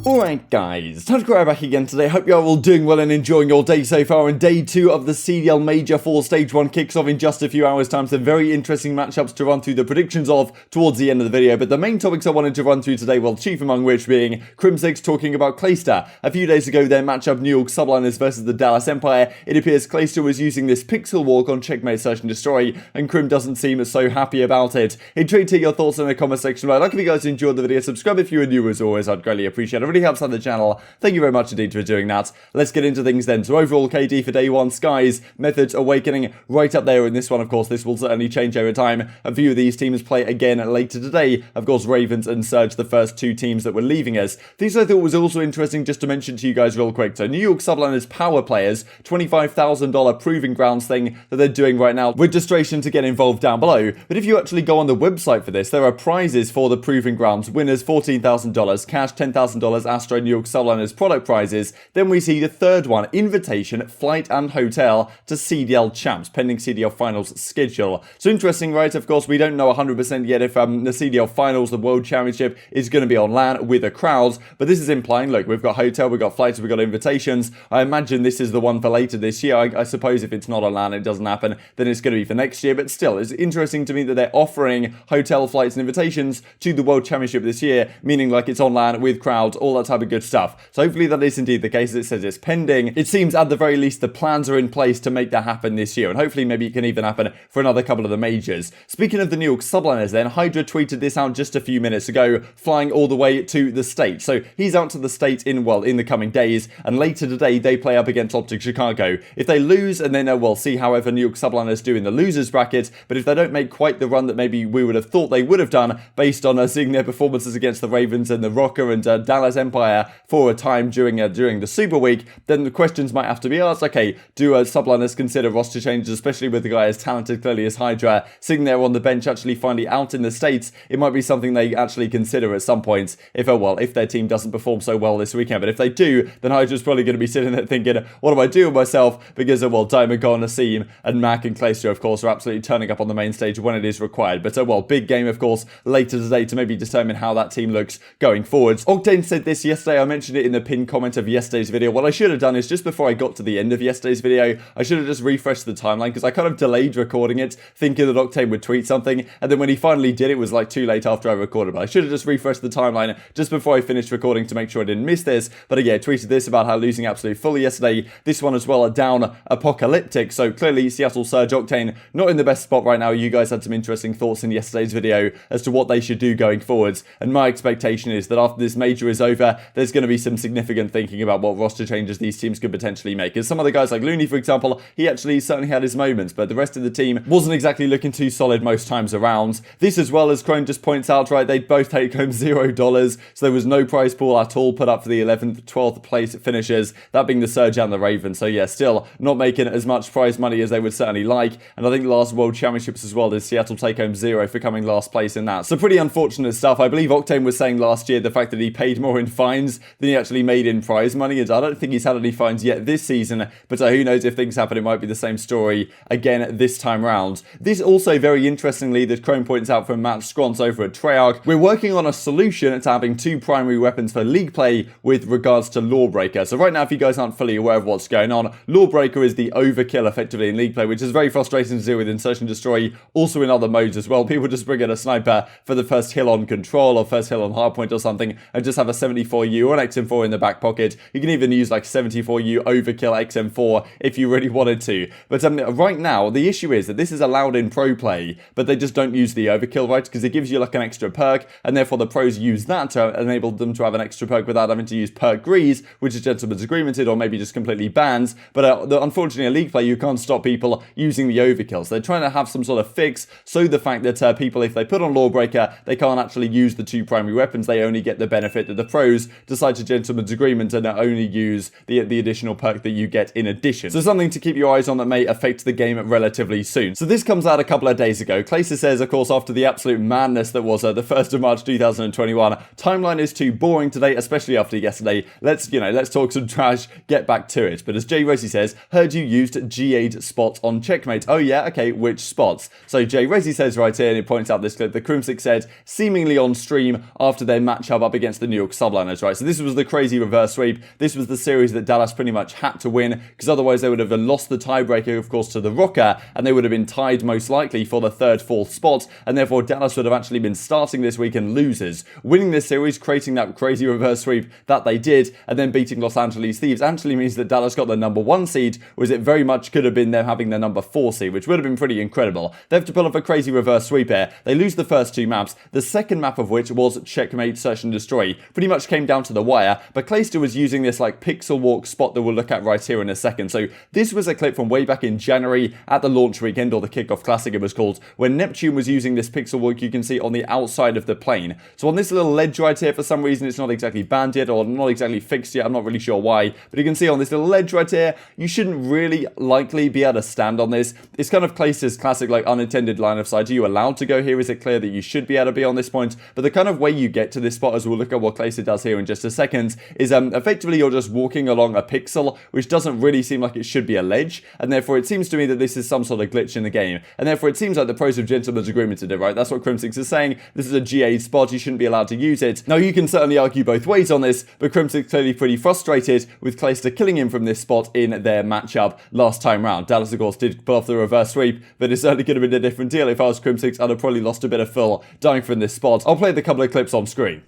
Alright guys, TacticalRab back again today. Hope you're all doing well and enjoying your day so far. And day 2 of the CDL Major 4 Stage 1 kicks off in just a few hours time. Some very interesting matchups to run through the predictions of towards the end of the video. But the main topics I wanted to run through today, well, chief among which being Crimsix talking about Clayster. A few days ago, their matchup New York Subliners versus the Dallas Empire. It appears Clayster was using this pixel walk on Checkmate Search and Destroy, and Crim doesn't seem so happy about it. Intrigued to hear your thoughts in the comment section below. Like if you guys enjoyed the video, subscribe if you are new as always. I'd greatly appreciate it. It really helps out the channel. Thank you very much indeed for doing that. Let's get into things then. So overall KD for day 1, Skies, Methods, Awakening, right up there in this one. Of course, this will certainly change over time. A few of these teams play again later today. Of course, Ravens and Surge, the first 2 teams that were leaving us. These I thought was also interesting just to mention to you guys real quick. So New York Subliners power players, $25,000 proving grounds thing that they're doing right now. Registration to get involved down below. But if you actually go on the website for this, there are prizes for the proving grounds. Winners, $14,000, cash, $10,000, Astro, New York Subliners product prizes. Then we see the third one, invitation, flight and hotel to CDL champs, pending CDL finals schedule. So interesting, right? Of course, we don't know 100% yet if the CDL finals, the World Championship, is going to be on LAN with a crowd, but this is implying, look, we've got hotel, we've got flights, we've got invitations. I imagine this is the one for later this year. I suppose if it's not on LAN, it doesn't happen, then it's going to be for next year, but still, it's interesting to me that they're offering hotel, flights and invitations to the World Championship this year, meaning like it's on LAN with crowds, all that type of good stuff. So hopefully that is indeed the case. It says it's pending. It seems at the very least the plans are in place to make that happen this year, and hopefully maybe it can even happen for another couple of the majors. Speaking of the New York Subliners then, Hydra tweeted this out just a few minutes ago, flying all the way to the States. So he's out to the States in the coming days, and later today they play up against OpTic Chicago. If they lose, and then we'll see however New York Subliners do in the losers bracket, but if they don't make quite the run that maybe we would have thought they would have done based on seeing their performances against the Ravens and the Rokkr and Dallas Empire for a time during the Super Week, then the questions might have to be asked. Okay, do Subliners consider roster changes, especially with the guy as talented clearly as Hydra sitting there on the bench actually finally out in the States? It might be something they actually consider at some point if their team doesn't perform so well this weekend. But if they do, then Hydra's probably going to be sitting there thinking, what do I do with myself? Because Diamond, Nassim and Mac and Clayster of course are absolutely turning up on the main stage when it is required. But big game of course later today to maybe determine how that team looks going forwards. Octane said this yesterday. I mentioned it in the pinned comment of yesterday's video. What I should have done is just before I got to the end of yesterday's video, I should have just refreshed the timeline because I kind of delayed recording it thinking that Octane would tweet something, and then when he finally did, it was like too late after I recorded. But I should have just refreshed the timeline just before I finished recording to make sure I didn't miss this. But yeah, tweeted this about how losing absolutely fully yesterday. This one as well, a down apocalyptic. So clearly Seattle Surge, Octane not in the best spot right now. You guys had some interesting thoughts in yesterday's video as to what they should do going forwards, and my expectation is that after this major is over, there's going to be some significant thinking about what roster changes these teams could potentially make. As some of the guys like Loony, for example, he actually certainly had his moments, but the rest of the team wasn't exactly looking too solid most times around. This as well, as Crone just points out, right, they both take home $0, so there was no prize pool at all put up for the 11th, 12th place finishers, that being the Surge and the Ravens. So yeah, still not making as much prize money as they would certainly like, and I think last World Championships as well, did Seattle take home 0 for coming last place in that. So pretty unfortunate stuff. I believe Octane was saying last year the fact that he paid more in fines than he actually made in prize money, and I don't think he's had any fines yet this season, but who knows, if things happen, it might be the same story again this time round. This also very interestingly, that Chrome points out from Matt Scrons over at Treyarch, we're working on a solution to having 2 primary weapons for league play with regards to Lawbreaker. So right now, if you guys aren't fully aware of what's going on, Lawbreaker is the overkill effectively in league play, which is very frustrating to do with Search and Destroy, also in other modes as well. People just bring in a sniper for the first hill on control or first hill on hardpoint or something and just have a 74U or an XM4 in the back pocket. You can even use like 74U overkill XM4 if you really wanted to. But right now, the issue is that this is allowed in pro play, but they just don't use the overkill, right? Because it gives you like an extra perk, and therefore the pros use that to enable them to have an extra perk without having to use perk grease, which is gentleman's agreemented or maybe just completely bans. But unfortunately, in league play, you can't stop people using the overkill. So they're trying to have some sort of fix, so the fact that people, if they put on Lawbreaker, they can't actually use the 2 primary weapons. They only get the benefit that the pros decide to gentleman's agreement and only use the additional perk that you get in addition. So something to keep your eyes on that may affect the game relatively soon. So this comes out a couple of days ago. Clayster says, of course, after the absolute madness that was the 1st of March 2021, timeline is too boring today, especially after yesterday. Let's talk some trash, get back to it. But as Jay Resi says, heard you used G8 spots on Checkmate. Oh yeah, okay, which spots? So Jay Resi says right here, and he points out this clip, the Crimsix said, seemingly on stream after their matchup up against the New York Subliners. subliners, right? So this was the crazy reverse sweep. This was the series that Dallas pretty much had to win, because otherwise they would have lost the tiebreaker, of course, to the Rokkr, and they would have been tied most likely for the 3rd, 4th spot, and therefore Dallas would have actually been starting this weekend losers. Winning this series, creating that crazy reverse sweep that they did, and then beating Los Angeles Thieves actually means that Dallas got the number 1 seed, whereas it very much could have been them having the number 4 seed, which would have been pretty incredible. They have to pull off a crazy reverse sweep here. They lose the first 2 maps, the second map of which was checkmate, search and destroy. Pretty much came down to the wire, but Clayster was using this like pixel walk spot that we'll look at right here in a second. So this was a clip from way back in January at the launch weekend, or the kickoff classic it was called, when Neptune was using this pixel walk you can see on the outside of the plane. So on this little ledge right here, for some reason it's not exactly banned yet, or not exactly fixed yet, I'm not really sure why, but you can see on this little ledge right here, you shouldn't really likely be able to stand on this. It's kind of Clayster's classic like unintended line of sight. Are you allowed to go here? Is it clear that you should be able to be on this point? But the kind of way you get to this spot, as we'll look at what Clayster does here in just a second, is effectively you're just walking along a pixel, which doesn't really seem like it should be a ledge, and therefore it seems to me that this is some sort of glitch in the game, and therefore it seems like the pros have gentleman's agreement to do, right? That's what Crimsix is saying. This is a GA spot, you shouldn't be allowed to use it. Now you can certainly argue both ways on this, but Crimsix clearly pretty frustrated with Clayster killing him from this spot in their matchup last time round. Dallas of course did pull off the reverse sweep, but it's certainly could have been a different deal. If I was Crimsix, I'd have probably lost a bit of fill dying from this spot. I'll play the couple of clips on screen.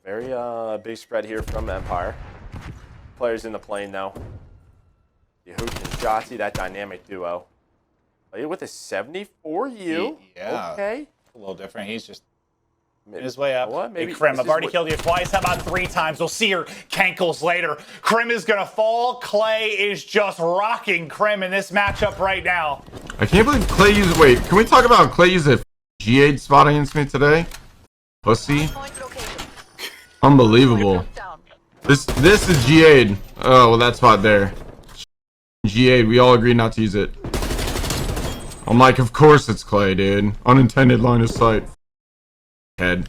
Very big spread here from Empire. Players in the plane now. Huke and Shotzzy, that dynamic duo. With a 74U. Yeah. Okay. A little different. He's just his way up. What? Maybe hey, Crim, I've already killed you twice. How about 3 times? We'll see your cankles later. Crim is going to fall. Clay is just rocking Crim in this matchup right now. I can't believe Clay used... Wait, can we talk about Clay used a GA spot against me today? Pussy. Unbelievable. This is GA'd. Oh, well, that spot there. GA'd. We all agreed not to use it. I'm like, of course it's Clay, dude. Unintended line of sight. Head.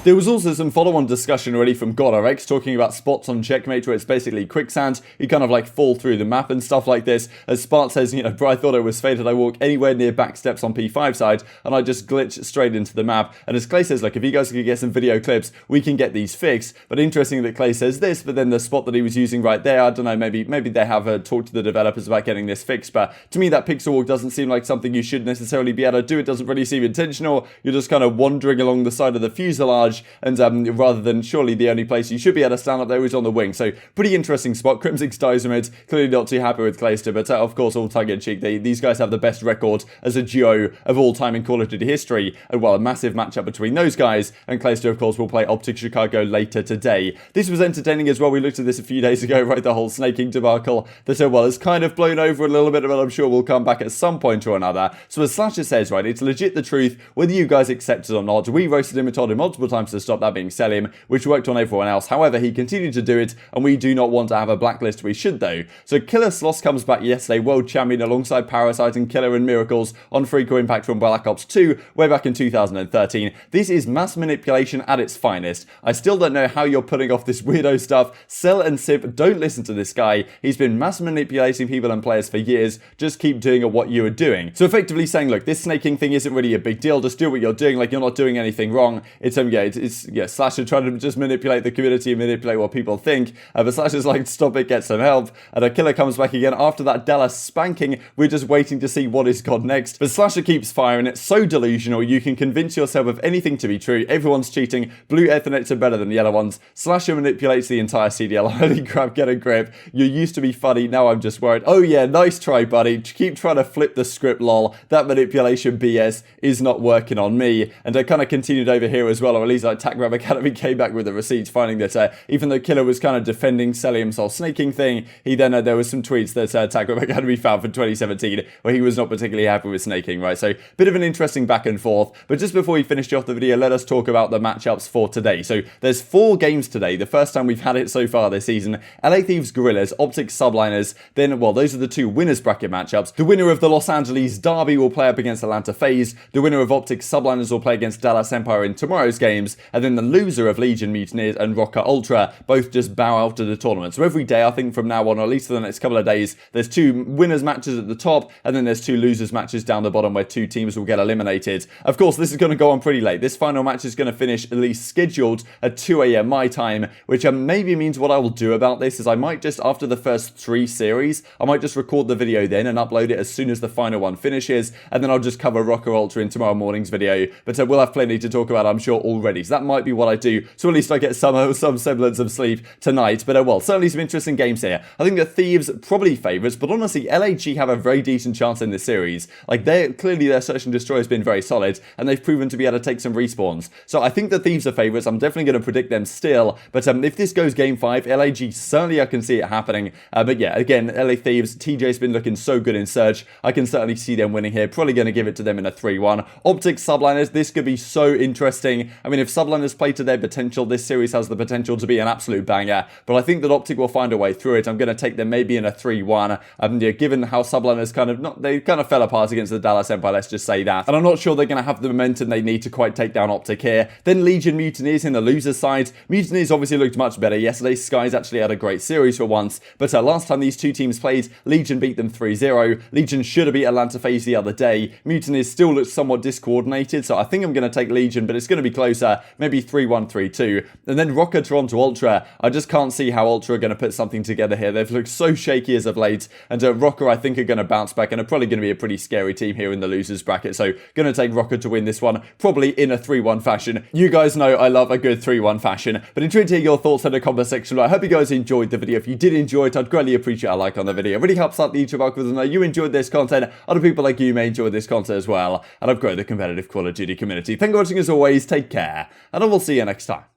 There was also some follow-on discussion already from GodRx talking about spots on checkmate where it's basically quicksand. You kind of like fall through the map and stuff like this. As Spart says, you know, bro, I thought it was fated I walk anywhere near back steps on P5 side and I just glitch straight into the map. And as Clay says, like, if you guys could get some video clips, we can get these fixed. But interesting that Clay says this, but then the spot that he was using right there, I don't know, maybe they have talked to the developers about getting this fixed. But to me, that pixel walk doesn't seem like something you should necessarily be able to do. It doesn't really seem intentional. You're just kind of wandering along the side of the fuselage, and rather than surely the only place you should be able to stand up there is on the wing. So pretty interesting spot. Crimsix dies from it. Clearly not too happy with Clayster, but of course all tongue-in-cheek. These guys have the best record as a duo of all time in Call of Duty history, and well, a massive matchup between those guys. And Clayster of course will play OpTic Chicago later today. This was entertaining as well. We looked at this a few days ago, right? The whole snaking debacle that well has kind of blown over a little bit, but I'm sure we'll come back at some point or another. So as SlasheR says, right, it's legit the truth whether you guys accept it or not. We roasted him and told him multiple times to stop, that being Cellium, which worked on everyone else. However, he continued to do it, and we do not want to have a blacklist. We should, though. So KiLLa CDL comes back yesterday, world champion alongside Parasite and Killer and Miracles on Freako Impact from Black Ops 2, way back in 2013. This is mass manipulation at its finest. I still don't know how you're putting off this weirdo stuff. Cell and Simp, don't listen to this guy. He's been mass manipulating people and players for years. Just keep doing what you are doing. So effectively saying, look, this snaking thing isn't really a big deal. Just do what you're doing. Like, you're not doing anything wrong. It's SlasheR trying to just manipulate the community and manipulate what people think. But SlasheR's like, stop it, get some help. And KiLLa comes back again after that Dallas spanking. We're just waiting to see what is got next. But SlasheR keeps firing. It's so delusional. You can convince yourself of anything to be true. Everyone's cheating. Blue Ethernets are better than yellow ones. SlasheR manipulates the entire CDL. Holy crap, get a grip. You used to be funny. Now I'm just worried. Oh yeah, nice try, buddy. Keep trying to flip the script, lol. That manipulation BS is not working on me. And I kind of continued over here as well, or at least like TacticalRab Academy came back with the receipts, finding that even though KiLLa was kind of defending Cellium's whole snaking thing, he then there was some tweets that TacticalRab Academy found from 2017 where he was not particularly happy with snaking, right? So bit of an interesting back and forth. But just before we finish off the video, let us talk about the matchups for today. So there's 4 games today, the first time we've had it so far this season. LA Thieves Gorillas, OpTic Subliners, then, well, those are the 2 winners bracket matchups. The winner of the Los Angeles Derby will play up against Atlanta FaZe. The winner of OpTic Subliners will play against Dallas Empire in tomorrow's games. Thieves, and then the loser of Legion Mutineers and Rokkr Ultra both just bow out of the tournament. So every day, I think from now on, or at least for the next couple of days, there's 2 winners matches at the top, and then there's 2 losers matches down the bottom where 2 teams will get eliminated. Of course, this is going to go on pretty late. This final match is going to finish at least scheduled at 2 a.m. my time, which maybe means what I will do about this is I might just, after the first 3 series, I might just record the video then and upload it as soon as the final one finishes, and then I'll just cover Rokkr Ultra in tomorrow morning's video. But we'll have plenty to talk about, I'm sure, already. So that might be what I do, so at least I get some semblance of sleep tonight. But well, certainly some interesting games here. I think that Thieves probably favourites, but honestly, LAG have a very decent chance in this series. Like, clearly their Search and Destroy has been very solid, and they've proven to be able to take some respawns. So I think the Thieves are favourites. I'm definitely going to predict them still. But if this goes game 5, LAG, certainly I can see it happening. But yeah, again, LA Thieves, TJ's been looking so good in Search. I can certainly see them winning here. Probably going to give it to them in a 3-1. OpTic Subliners, this could be so interesting. I mean, if Subliners play to their potential, this series has the potential to be an absolute banger. But I think that OpTic will find a way through it. I'm going to take them maybe in a 3-1. Yeah, given how Subliners they kind of fell apart against the Dallas Empire, let's just say that. And I'm not sure they're going to have the momentum they need to quite take down OpTic here. Then Legion Mutineers in the loser side. Mutineers obviously looked much better yesterday. Skies actually had a great series for once. But last time these 2 teams played, Legion beat them 3-0. Legion should have beat Atlanta FaZe the other day. Mutineers still look somewhat discoordinated, so I think I'm going to take Legion, but it's going to be closer, maybe 3-1, 3-2. And then Rokkr Toronto Ultra. I just can't see how Ultra are going to put something together here. They've looked so shaky as of late, and Rokkr I think are going to bounce back and are probably going to be a pretty scary team here in the losers bracket. So going to take Rokkr to win this one, probably in a 3-1 fashion. You guys know I love a good 3-1 fashion, but intrigued to hear your thoughts in the comment section below. I hope you guys enjoyed the video. If you did enjoy it, I'd greatly appreciate a like on the video. It really helps out the YouTube algorithm know you enjoyed this content. Other people like you may enjoy this content as well, and I've grown the competitive Call of Duty community. Thank you for watching as always, take care, and I will see you next time.